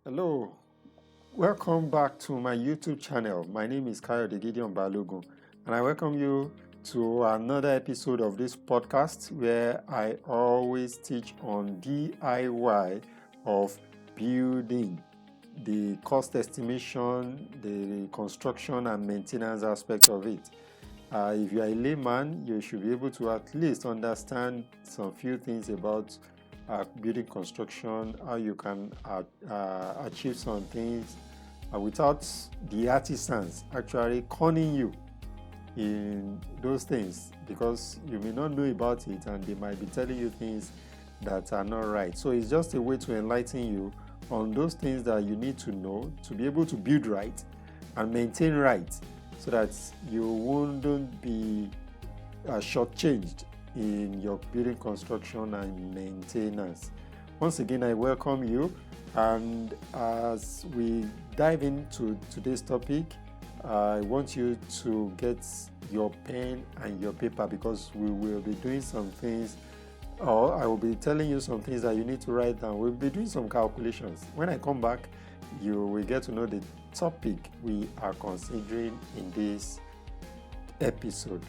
Hello, welcome back to my YouTube channel. My name is Kayode Gideon Balogun, and I welcome you to another episode of this podcast where I always teach on DIY of building, the cost estimation, the construction and maintenance aspect of it. If you are a layman, you should be able to at least understand some few things about building construction, how you can achieve some things without the artisans actually conning you in those things, because you may not know about it and they might be telling you things that are not right. So it's just a way to enlighten you on those things that you need to know to be able to build right and maintain right, so that you wouldn't be shortchanged in your building construction and maintenance. Once again, I welcome you, and as we dive into today's topic, I want you to get your pen and your paper, because we will be doing some things, or I will be telling you some things that you need to write down. We'll be doing some calculations. When I come back, you will get to know the topic we are considering in this episode.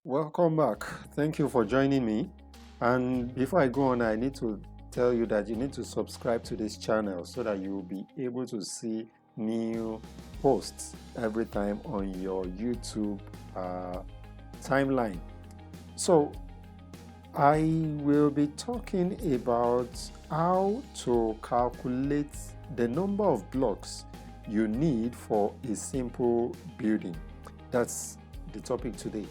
Welcome back. Thank you for joining me. And before I go on, I need to tell you that you need to subscribe to this channel so that you will be able to see new posts every time on your YouTube timeline. So I will be talking about how to calculate the number of blocks you need for a simple building. That's the topic today.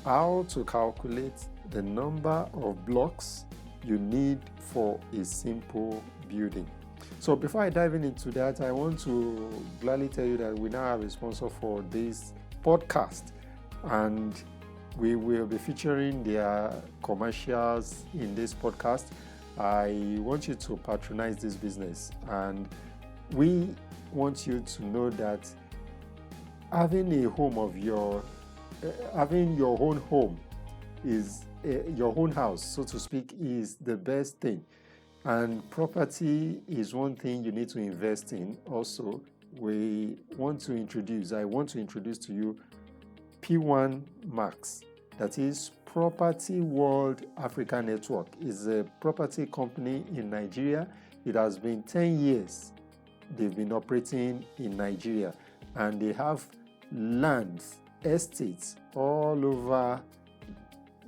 How to calculate the number of blocks you need for a simple building. So before I dive into that, I want to gladly tell you that we now have a sponsor for this podcast, and we will be featuring their commercials in this podcast. I want you to patronize this business, and we want you to know that having a home of having your own home is your own house, so to speak, is the best thing. And property is one thing you need to invest in. Also, I want to introduce to you P1 Max, that is Property World Africa Network. Is a property company in Nigeria. It has been 10 years they've been operating in Nigeria, and they have lands, estates all over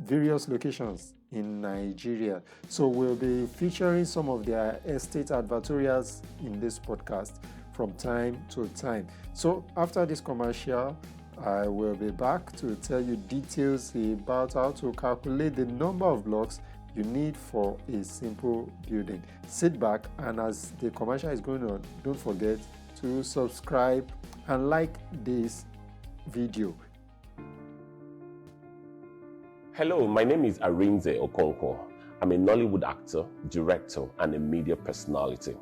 various locations in Nigeria. So we'll be featuring some of their estate advertorials in this podcast from time to time. So after this commercial, I will be back to tell you details about how to calculate the number of blocks you need for a simple building. Sit back, and as the commercial is going on, don't forget to subscribe and like this video. Hello, my name is Arinze Okonkwo. I'm a Nollywood actor, director, and a media personality.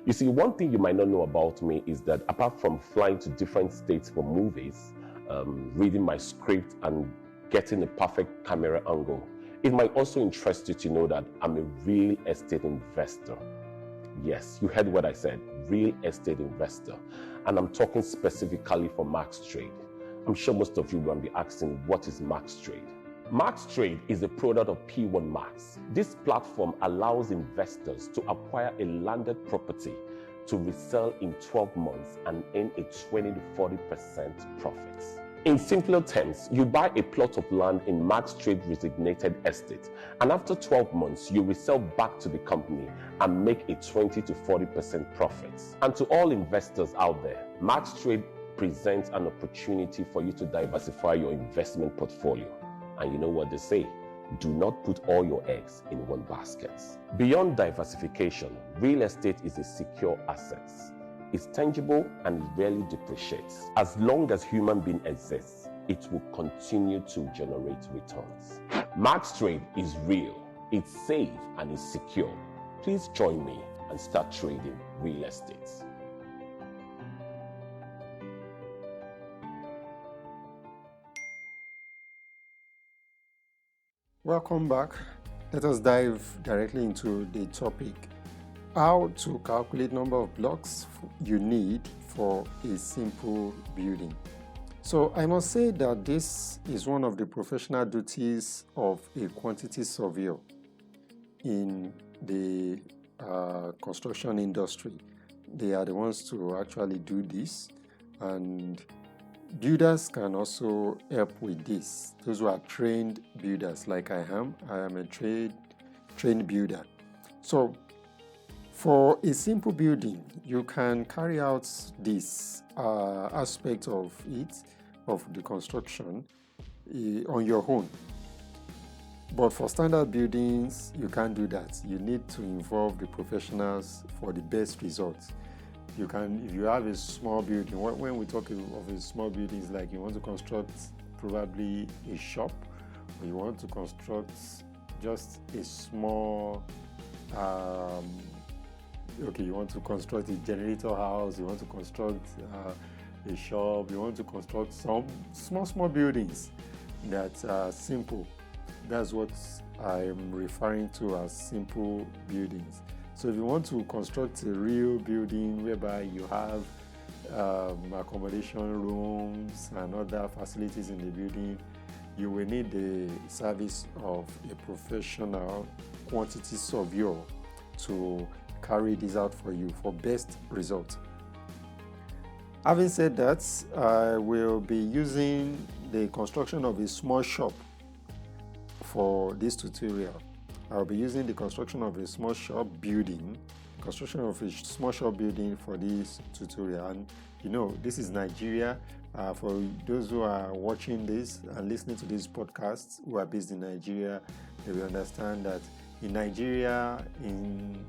You see, one thing you might not know about me is that apart from flying to different states for movies, reading my script and getting a perfect camera angle, it might also interest you to know that I'm a real estate investor. Yes, you heard what I said, real estate investor. And I'm talking specifically for Max Trade. I'm sure most of you will be asking, what is Max Trade? Max Trade is a product of P1 Max. This platform allows investors to acquire a landed property to resell in 12 months and earn a 20 to 40% profits. In simpler terms, you buy a plot of land in Max Trade designated estate, and after 12 months, you resell back to the company and make a 20 to 40% profits. And to all investors out there, Max Trade presents an opportunity for you to diversify your investment portfolio. And you know what they say, do not put all your eggs in one basket. Beyond diversification, real estate is a secure asset. It's tangible and it rarely depreciates. As long as human being exists, it will continue to generate returns. Max Trade is real, it's safe, and it's secure. Please join me and start trading real estate. Welcome back. Let us dive directly into the topic: how to calculate number of blocks you need for a simple building. So I must say that this is one of the professional duties of a quantity surveyor in the construction industry. They are the ones to actually do this, and builders can also help with this. Those who are trained builders, like I am a trained builder. So for a simple building, you can carry out this aspect of the construction on your own. But for standard buildings, you can't do that. You need to involve the professionals for the best results. You can, if you have a small building, when we talk of a small building, it's like you want to construct probably a shop, or you want to construct just a small, you want to construct a generator house, you want to construct a shop, you want to construct some small buildings that are simple. That's what I'm referring to as simple buildings. So if you want to construct a real building whereby you have accommodation rooms and other facilities in the building, you will need the service of a professional quantity surveyor to carry this out for you for best results. Having said that, I will be using the construction of a small shop for this tutorial. I'll be using the construction of a small shop building for this tutorial. And this is Nigeria. For those who are watching this and listening to this podcast who are based in Nigeria, they will understand that in Nigeria, in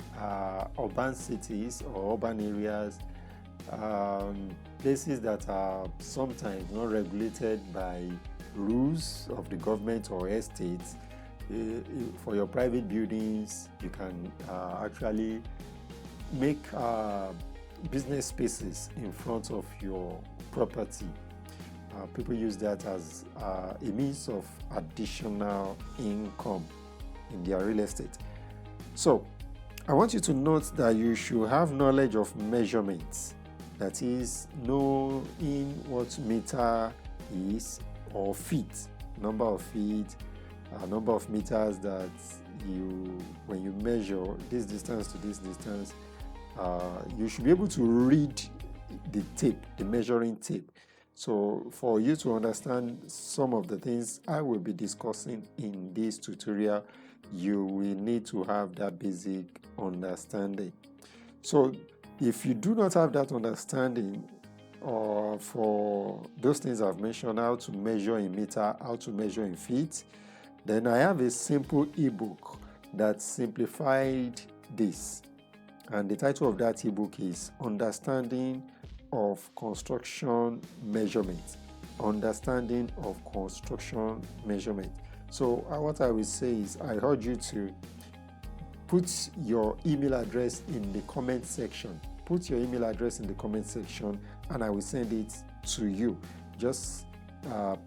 urban cities or urban areas, places that are sometimes not regulated by rules of the government or estates, for your private buildings, you can actually make business spaces in front of your property. People use that as a means of additional income in their real estate. So I want you to note that you should have knowledge of measurements, that is, knowing what meter is, or feet, number of feet, number of meters that when you measure this distance to this distance, you should be able to read the tape, the measuring tape. So for you to understand some of the things I will be discussing in this tutorial, you will need to have that basic understanding. So if you do not have that understanding, or for those things I've mentioned, how to measure in meter, how to measure in feet, then I have a simple ebook that simplified this. And the title of that ebook is Understanding of Construction Measurement. Understanding of Construction Measurement. So what I will say is, I urge you to put your email address in the comment section. Put your email address in the comment section and I will send it to you. Just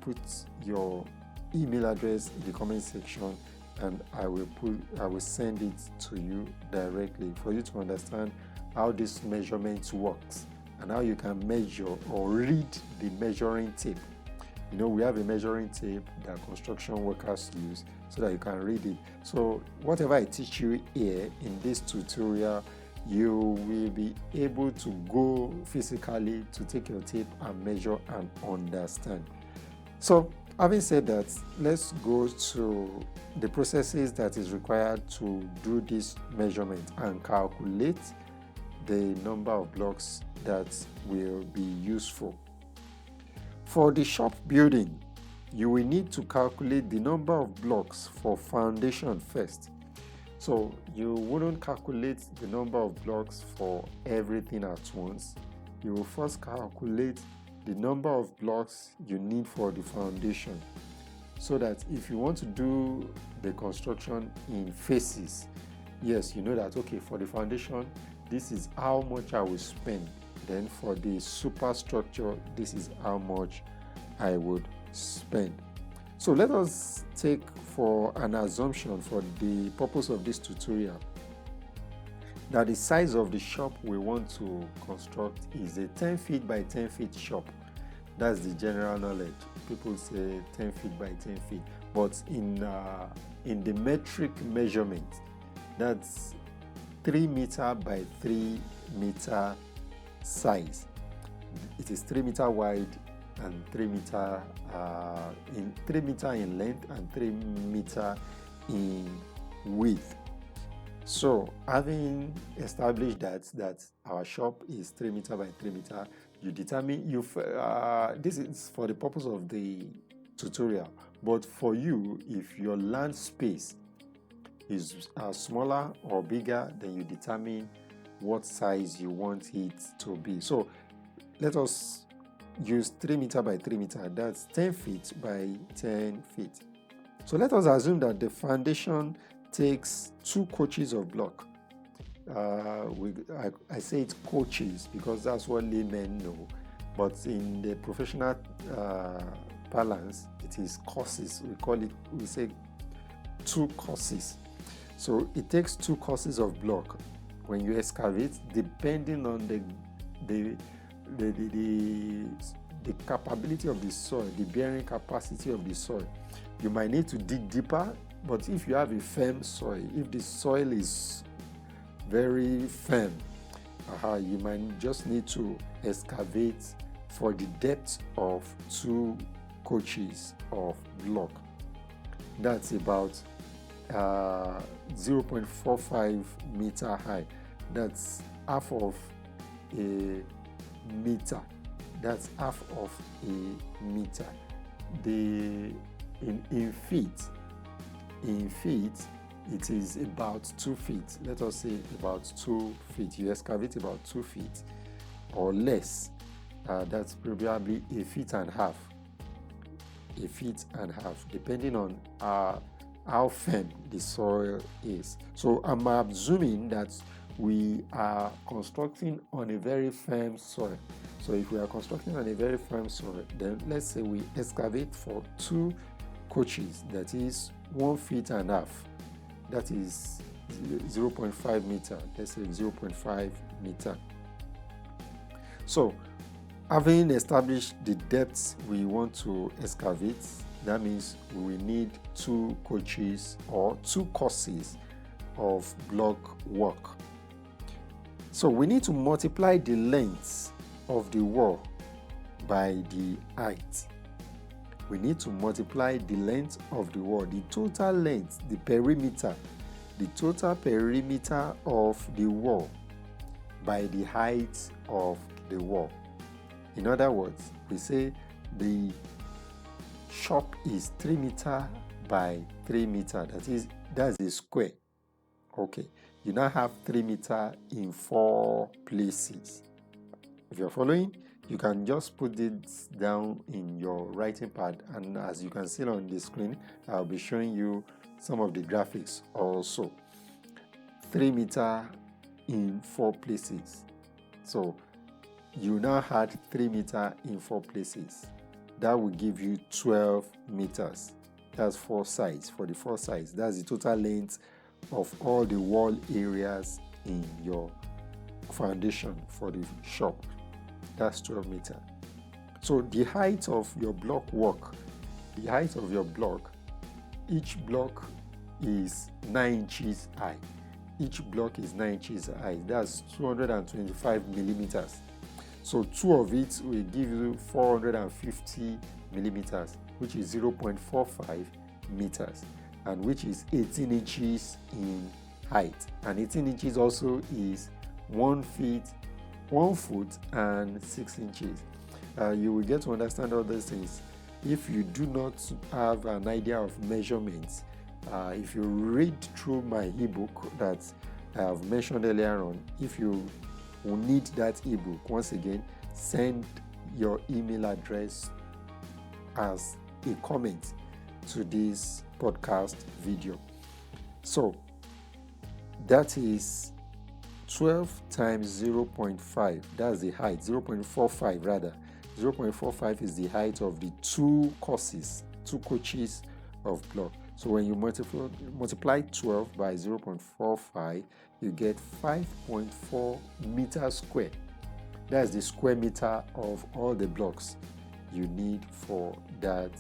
put your email address in the comment section and I will send it to you directly for you to understand how this measurement works and how you can measure or read the measuring tape. We have a measuring tape that construction workers use so that you can read it. So whatever I teach you here in this tutorial, you will be able to go physically to take your tape and measure and understand. So having said that, let's go to the processes that is required to do this measurement and calculate the number of blocks that will be useful. For the shop building, you will need to calculate the number of blocks for foundation first. So you wouldn't calculate the number of blocks for everything at once. You will first calculate the number of blocks you need for the foundation, so that if you want to do the construction in phases, yes, you know that, okay, for the foundation, this is how much I will spend. Then for the superstructure, this is how much I would spend. So let us take for an assumption for the purpose of this tutorial that the size of the shop we want to construct is a 10 feet by 10 feet shop. That's the general knowledge. People say 10 feet by 10 feet, but in the metric measurement, that's 3 meter by 3 meter size. It is 3 meter wide and 3 meter in length and 3 meter in width. So having established that our shop is 3 meter by 3 meter, you determine this is for the purpose of the tutorial, but for you, if your land space is smaller or bigger, then you determine what size you want it to be. So let us use 3 meter by 3 meter, that's 10 feet by 10 feet. So let us assume that the foundation takes 2 coaches of block. I say it's coaches because that's what laymen know, but in the professional parlance, it is courses. We say 2 courses. So it takes 2 courses of block when you excavate, depending on the capability of the soil, the bearing capacity of the soil. You might need to dig deeper, but if you have a firm soil, if the soil is very firm, you might just need to excavate for the depth of 2 coaches of block. That's about 0.45 meter high. That's half of a meter. That's half of a meter. In feet, it is about 2 feet. Let us say about 2 feet. You excavate about 2 feet or less. That's probably a feet and a half. A feet and a half, depending on how firm the soil is. So I'm assuming that we are constructing on a very firm soil. So if we are constructing on a very firm soil, then let's say we excavate for 2 coaches, that is 1 feet and a half. That is 0.5 meter. Let's say 0.5 meter. So having established the depths we want to excavate, that means we need 2 coaches or 2 courses of block work. So we need to multiply the length of the wall by the height. We need to multiply the length of the wall, the total length, the total perimeter of the wall by the height of the wall. In other words, we say the shop is 3 meter by 3 meter. That's a square. Okay. You now have 3 meter in 4 places. If you're following, you can just put this down in your writing pad, and as you can see on the screen, I'll be showing you some of the graphics also. 3 meter in 4 places. So you now had 3 meter in 4 places. That will give you 12 meters. That's 4 sides. For the 4 sides, that's the total length of all the wall areas in your foundation for the shop. That's 12 meters. So the height of your block work, each block is 9 inches high. Each block is 9 inches high. That's 225 millimeters. So 2 of it will give you 450 millimeters, which is 0.45 meters, and which is 18 inches in height. And 18 inches also is 1 foot and 6 inches. You will get to understand all those things. If you do not have an idea of measurements, if you read through my ebook that I have mentioned earlier on, if you will need that ebook, once again, send your email address as a comment to this podcast video. So That is 12 times 0.5. That's the height, 0.45 rather. 0.45 is the height of the two courses, two coaches of block. So when you multiply 12 by 0.45, you get 5.4 meters square. That's the square meter of all the blocks you need for that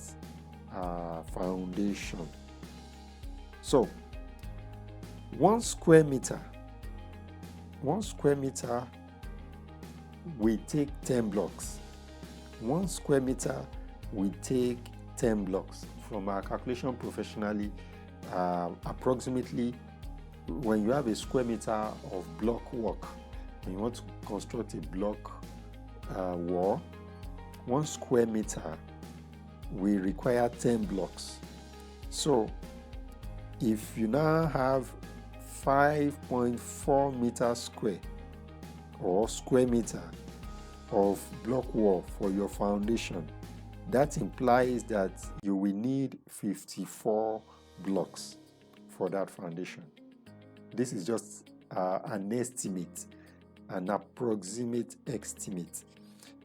foundation. So 1 square meter we take 10 blocks. 1 square meter we take 10 blocks. From our calculation professionally, approximately, when you have a square meter of block work, when you want to construct a block wall, 1 square meter we require 10 blocks. So if you now have 5.4 meters square or square meter of block wall for your foundation, that implies that you will need 54 blocks for that foundation. This is just an estimate, an approximate estimate.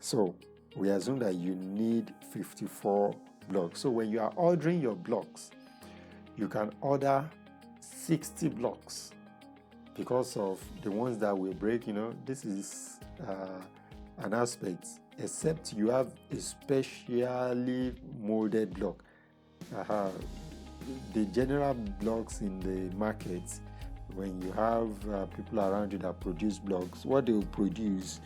So we assume that you need 54 blocks. So when you are ordering your blocks, you can order 60 blocks because of the ones that will break. This is an aspect, except you have a specially molded block. The general blocks in the market, when you have people around you that produce blocks, what they will produce,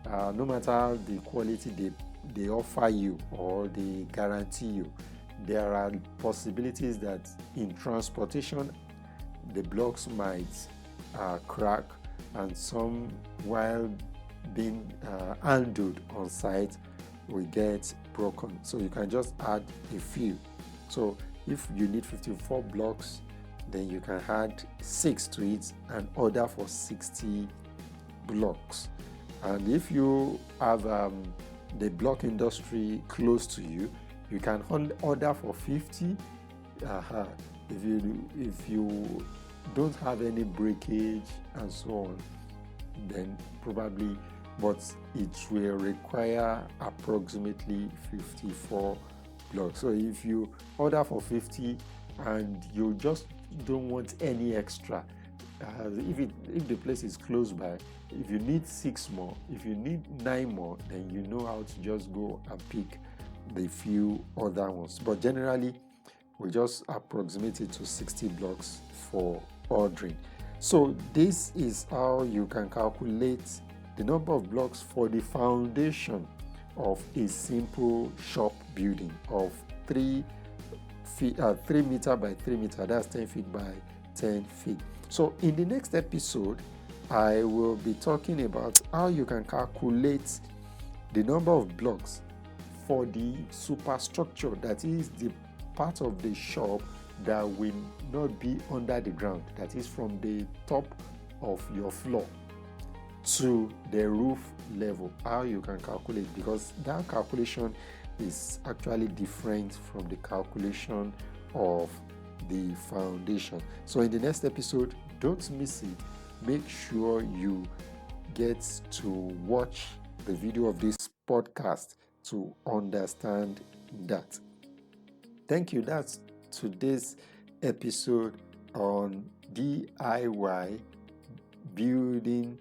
no matter the quality they offer you or they guarantee you, there are possibilities that in transportation the blocks might crack, and some, while being handled on site, will get broken. So you can just add a few. So if you need 54 blocks, then you can add 6 to it and order for 60 blocks. And if you have the block industry close to you, you can order for 50. If you don't have any breakage and so on, then probably, but it will require approximately 54 blocks. So if you order for 50 and you just don't want any extra, if the place is close by, if you need 6 more, if you need 9 more, then you know how to just go and pick the few other ones. But generally, we just approximate it to 60 blocks for ordering. So this is how you can calculate the number of blocks for the foundation of a simple shop building of 3 meter by 3 meter. That's 10 feet by 10 feet. So in the next episode, I will be talking about how you can calculate the number of blocks for the superstructure, that is the part of the shop that will not be under the ground, that is from the top of your floor to the roof level. How you can calculate, because that calculation is actually different from the calculation of the foundation. So in the next episode, don't miss it. Make sure you get to watch the video of this podcast to understand that. Thank you. That's today's episode on DIY building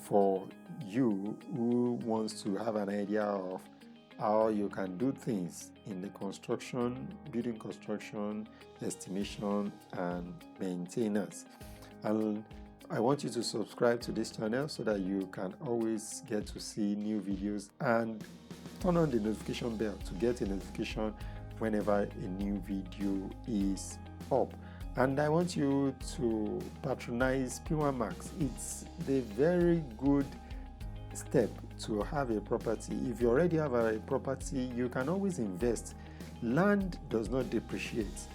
for you who wants to have an idea of how you can do things in the building construction, estimation, and maintenance. And I want you to subscribe to this channel so that you can always get to see new videos, and turn on the notification bell to get a notification whenever a new video is up. And I want you to patronize P1 Max. It's the very good step to have a property. If you already have a property, you can always invest. Land does not depreciate.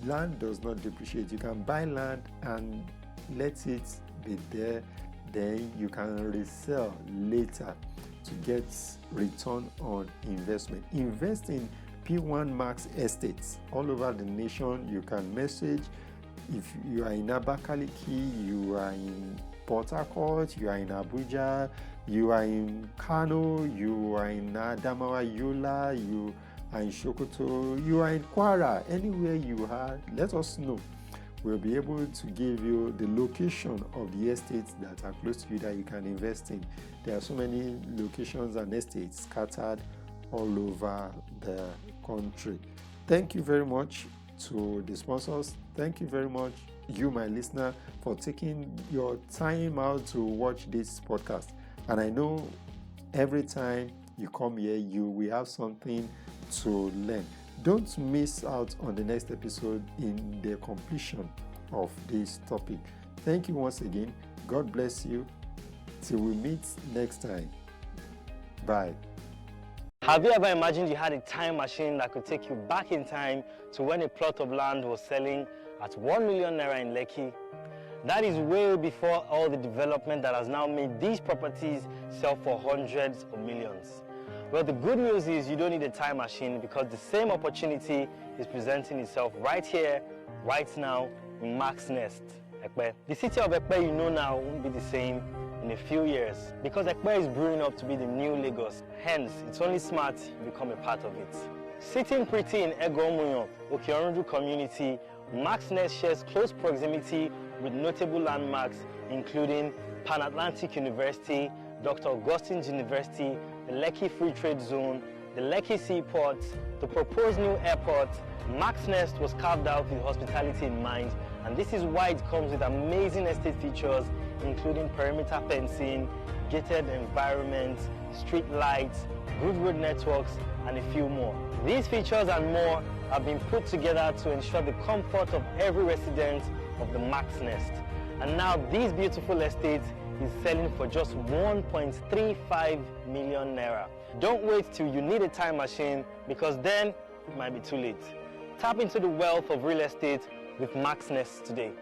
You can buy land and let it be there, then you can resell later to get return on investment. Invest in P1 Max estates all over the nation. You can message if you are in Abakaliki, you are in Port Harcourt, you are in Abuja, you are in Kano, you are in Adamawa, Yola, you are in Sokoto, you are in Kwara, anywhere you are, let us know. We'll be able to give you the location of the estates that are close to you that you can invest in. There are so many locations and estates scattered all over the country. Thank you very much to the sponsors. Thank you very much, you, my listener, for taking your time out to watch this podcast. And I know every time you come here, you will have something to learn. Don't miss out on the next episode in the completion of this topic. Thank you once again. God bless you. Till we meet next time. Bye. Have you ever imagined you had a time machine that could take you back in time to when a plot of land was selling at 1 million naira in Lekki? That is way before all the development that has now made these properties sell for hundreds of millions. Well, the good news is you don't need a time machine because the same opportunity is presenting itself right here, right now in Mac's Nest, Ekpe. The city of Ekpe you know now won't be the same in a few years because Ekpe is brewing up to be the new Lagos. Hence, it's only smart you become a part of it. Sitting pretty in Egomuyon, Okeorundu community, Mac's Nest shares close proximity with notable landmarks including Pan Atlantic University, Dr. Augustine's University, the Lekki Free Trade Zone, the Lekki Seaport, the proposed new airport. Mac's Nest was carved out with hospitality in mind, and this is why it comes with amazing estate features including perimeter fencing, gated environments, street lights, good road networks, and a few more. These features and more have been put together to ensure the comfort of every resident of the Mac's Nest. And now this beautiful estate is selling for just 1.35 million naira. Don't wait till you need a time machine because then it might be too late. Tap into the wealth of real estate with Mac's Nest today.